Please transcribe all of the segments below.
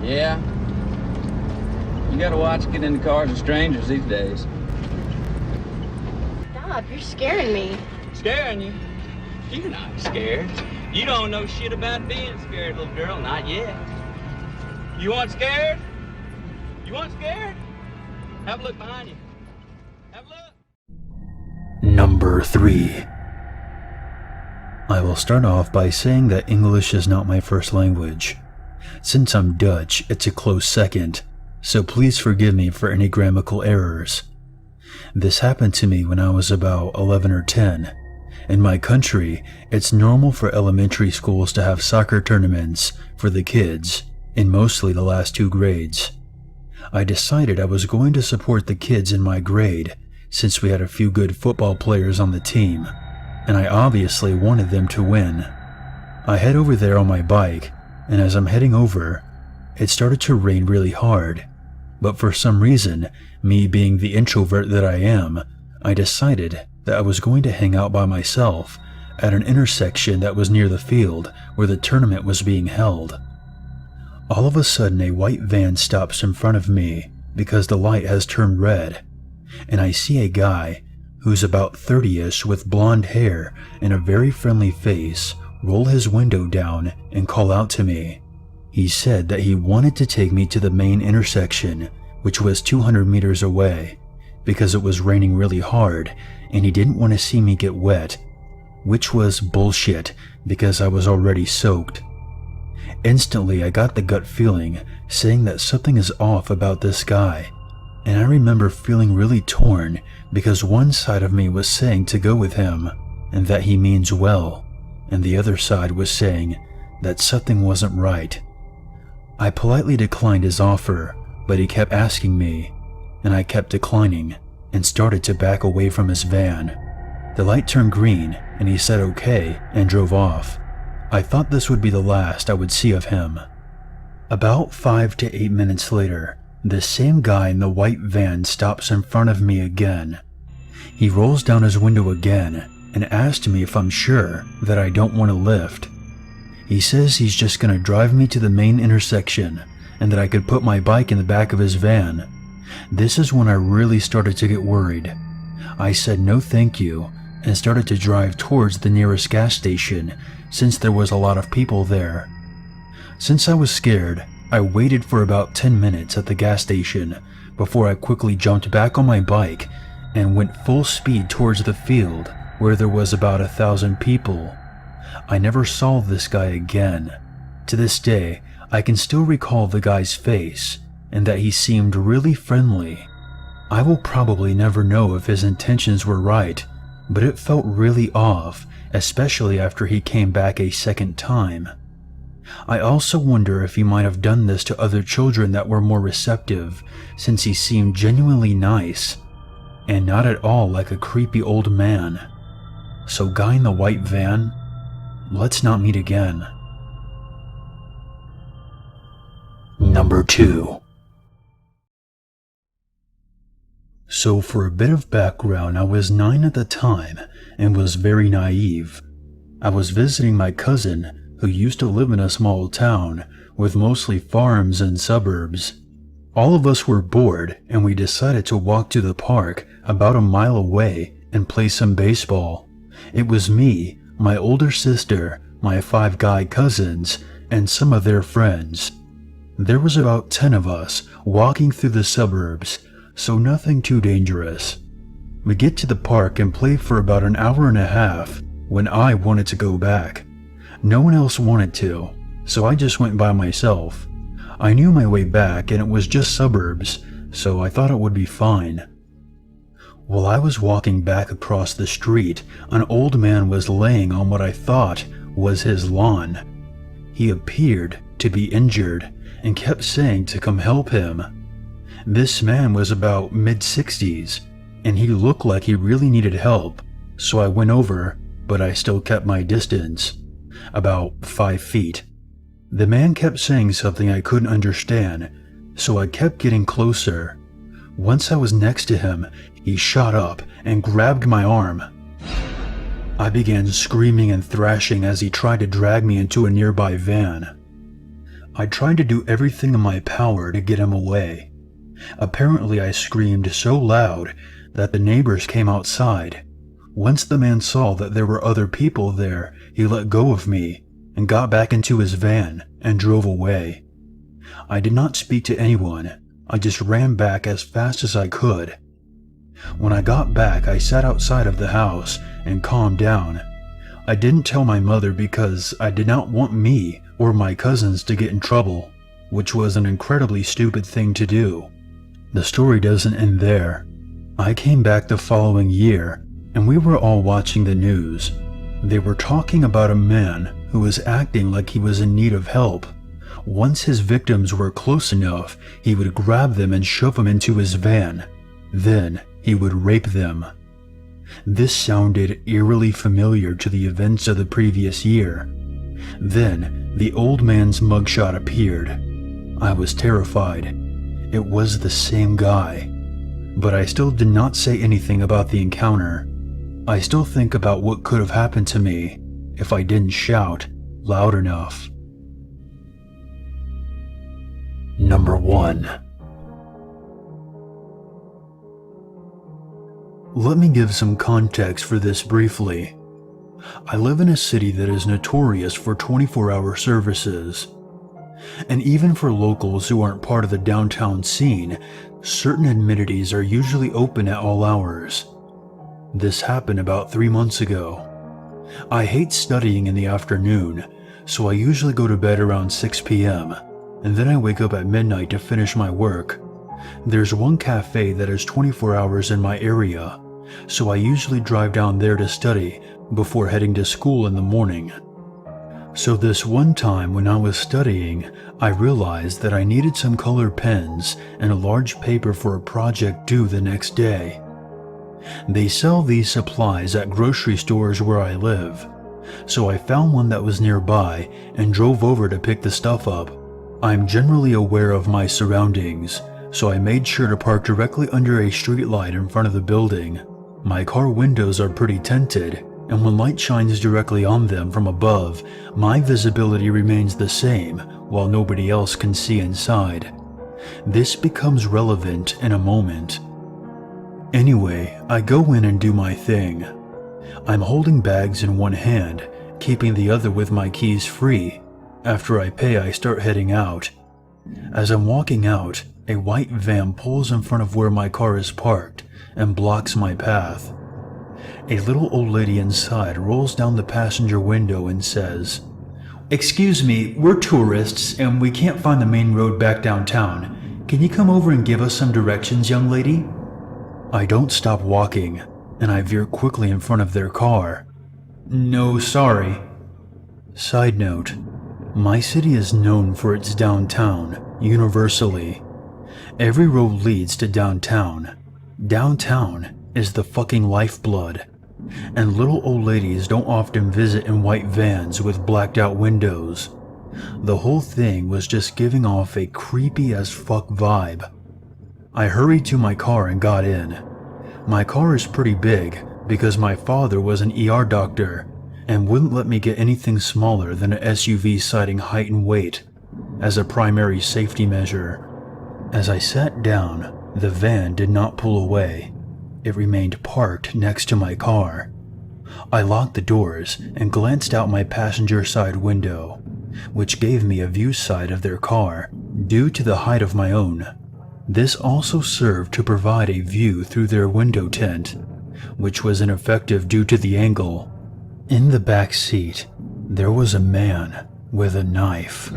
Yeah. You gotta watch getting into cars with strangers these days. Stop, you're scaring me. Scaring you? You're not scared. You don't know shit about being scared, little girl. Not yet. You want scared? You want scared? Have a look behind you. Have a look. Number 3. I will start off by saying that English is not my first language. Since I'm Dutch, it's a close second, so please forgive me for any grammatical errors. This happened to me when I was about 11 or 10. In my country, it's normal for elementary schools to have soccer tournaments for the kids, in mostly the last 2 grades. I decided I was going to support the kids in my grade since we had a few good football players on the team, and I obviously wanted them to win. I head over there on my bike, and as I'm heading over, it started to rain really hard, but for some reason, me being the introvert that I am, I decided that I was going to hang out by myself at an intersection that was near the field where the tournament was being held. All of a sudden, a white van stops in front of me because the light has turned red, and I see a guy who's about 30-ish with blonde hair and a very friendly face roll his window down and call out to me. He said that he wanted to take me to the main intersection, which was 200 meters away, because it was raining really hard and he didn't want to see me get wet, which was bullshit because I was already soaked. Instantly, I got the gut feeling saying that something is off about this guy, and I remember feeling really torn because one side of me was saying to go with him and that he means well, and the other side was saying that something wasn't right. I politely declined his offer, but he kept asking me, and I kept declining and started to back away from his van. The light turned green and he said okay and drove off. I thought this would be the last I would see of him. About 5 to 8 minutes later, the same guy in the white van stops in front of me again. He rolls down his window again and asks me if I'm sure that I don't want a lift. He says he's just going to drive me to the main intersection and that I could put my bike in the back of his van. This is when I really started to get worried. I said no thank you and started to drive towards the nearest gas station since there was a lot of people there. Since I was scared, I waited for about 10 minutes at the gas station before I quickly jumped back on my bike and went full speed towards the field where there was about 1,000 people. I never saw this guy again. To this day, I can still recall the guy's face and that he seemed really friendly. I will probably never know if his intentions were right, but it felt really off, especially after he came back a second time. I also wonder if he might have done this to other children that were more receptive, since he seemed genuinely nice, and not at all like a creepy old man. So guy in the white van, let's not meet again. Number 2. So for a bit of background, I was 9 at the time and was very naive. I was visiting my cousin who used to live in a small town with mostly farms and suburbs. All of us were bored and we decided to walk to the park about a mile away and play some baseball. It was me, my older sister, my 5 guy cousins, and some of their friends. There was about 10 of us walking through the suburbs, so nothing too dangerous. We get to the park and play for about an hour and a half when I wanted to go back. No one else wanted to, so I just went by myself. I knew my way back and it was just suburbs, so I thought it would be fine. While I was walking back across the street, an old man was laying on what I thought was his lawn. He appeared to be injured and kept saying to come help him. This man was about mid-60s, and he looked like he really needed help, so I went over, but I still kept my distance, about 5 feet. The man kept saying something I couldn't understand, so I kept getting closer. Once I was next to him, he shot up and grabbed my arm. I began screaming and thrashing as he tried to drag me into a nearby van. I tried to do everything in my power to get him away. Apparently, I screamed so loud that the neighbors came outside. Once the man saw that there were other people there, he let go of me and got back into his van and drove away. I did not speak to anyone. I just ran back as fast as I could. When I got back, I sat outside of the house and calmed down. I didn't tell my mother because I did not want me or my cousins to get in trouble, which was an incredibly stupid thing to do. The story doesn't end there. I came back the following year, and we were all watching the news. They were talking about a man who was acting like he was in need of help. Once his victims were close enough, he would grab them and shove them into his van. Then he would rape them. This sounded eerily familiar to the events of the previous year. Then the old man's mugshot appeared. I was terrified. It was the same guy. But I still did not say anything about the encounter. I still think about what could have happened to me if I didn't shout loud enough. Number 1. Let me give some context for this briefly. I live in a city that is notorious for 24-hour services. And even for locals who aren't part of the downtown scene, certain amenities are usually open at all hours. This happened about 3 months ago. I hate studying in the afternoon, so I usually go to bed around 6 p.m., and then I wake up at midnight to finish my work. There's one cafe that is 24 hours in my area, so I usually drive down there to study before heading to school in the morning. So this one time when I was studying, I realized that I needed some colored pens and a large paper for a project due the next day. They sell these supplies at grocery stores where I live, so I found one that was nearby and drove over to pick the stuff up. I'm generally aware of my surroundings, so I made sure to park directly under a street light in front of the building. My car windows are pretty tinted, and when light shines directly on them from above, my visibility remains the same while nobody else can see inside. This becomes relevant in a moment. Anyway, I go in and do my thing. I'm holding bags in one hand, keeping the other with my keys free. After I pay, I start heading out. As I'm walking out, a white van pulls in front of where my car is parked and blocks my path. A little old lady inside rolls down the passenger window and says, "Excuse me, we're tourists and we can't find the main road back downtown. Can you come over and give us some directions, young lady?" I don't stop walking, and I veer quickly in front of their car. "No, sorry." Side note, my city is known for its downtown, universally. Every road leads to downtown. Downtown is the fucking lifeblood. And little old ladies don't often visit in white vans with blacked out windows. The whole thing was just giving off a creepy as fuck vibe. I hurried to my car and got in. My car is pretty big because my father was an ER doctor and wouldn't let me get anything smaller than an SUV citing height and weight as a primary safety measure. As I sat down, the van did not pull away. It remained parked next to my car. I locked the doors and glanced out my passenger side window, which gave me a view side of their car due to the height of my own. This also served to provide a view through their window tint, which was ineffective due to the angle. In the back seat, there was a man with a knife.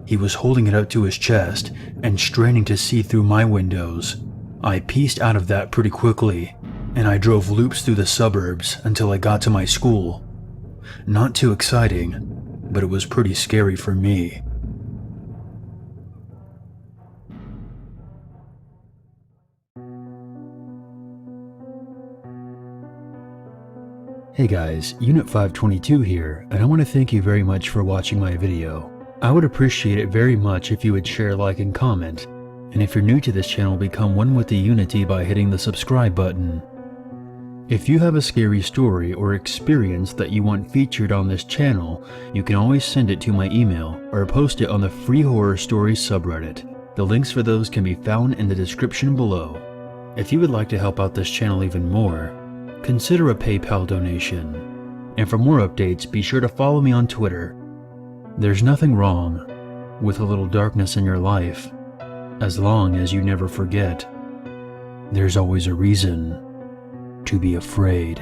He was holding it up to his chest and straining to see through my windows. I pieced out of that pretty quickly, and I drove loops through the suburbs until I got to my school. Not too exciting, but it was pretty scary for me. Hey guys, Unit 522 here, and I want to thank you very much for watching my video. I would appreciate it very much if you would share, like, and comment. And if you're new to this channel, become one with the Unity by hitting the subscribe button. If you have a scary story or experience that you want featured on this channel, you can always send it to my email or post it on the Free Horror Stories subreddit. The links for those can be found in the description below. If you would like to help out this channel even more, consider a PayPal donation. And for more updates, be sure to follow me on Twitter. There's nothing wrong with a little darkness in your life, as long as you never forget, there's always a reason to be afraid.